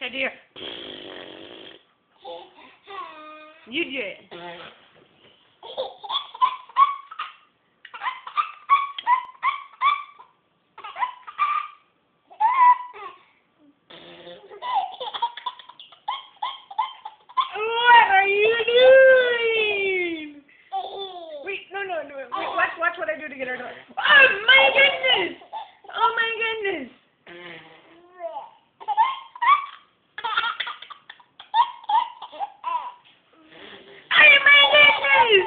So dear. You did. What are you doing? Wait, no. Wait, watch what I do to get her to. Oh my goodness! Oh my goodness! Oh my goodness!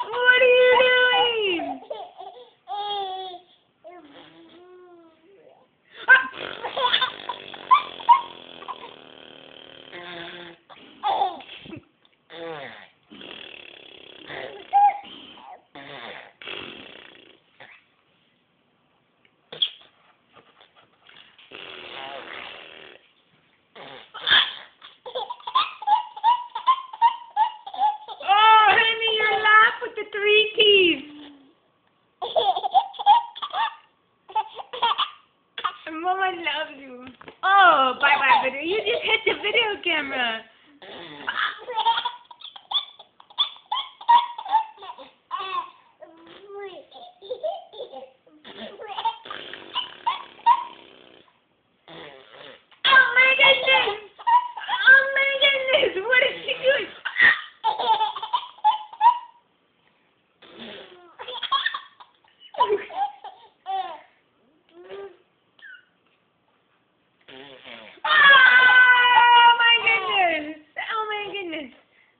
What are you doing? Three teeth. Mama loves you. Oh, bye video. You just hit the video camera. Oh my goodness! Oh my goodness! What is she doing?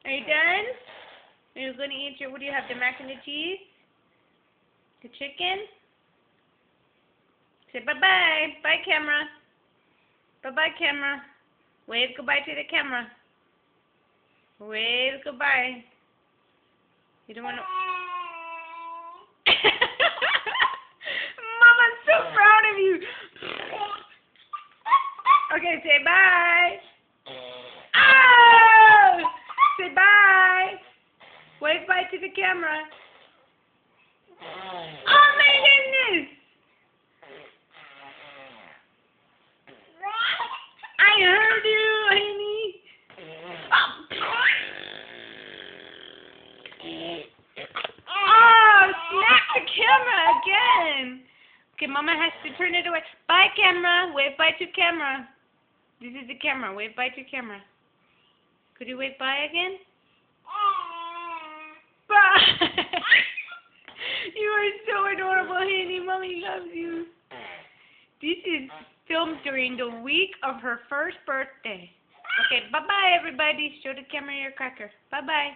Are you done? Are you going to eat your, what do you have, the mac and the cheese? The chicken? Say bye-bye. Bye, camera. Bye-bye, camera. Wave goodbye to the camera. Wave goodbye. You don't want to... Mama's so proud of you. Okay, say bye. Say bye. Wave bye to the camera. Oh my goodness! I heard you, Amy. Oh, snap the camera again. Okay, Mama has to turn it away. Bye, camera. Wave bye to camera. This is the camera. Wave bye to camera. Could you wave bye again? Bye! You are so adorable, honey. Mommy loves you. This is filmed during the week of her first birthday. Okay, bye-bye, everybody. Show the camera your cracker. Bye-bye.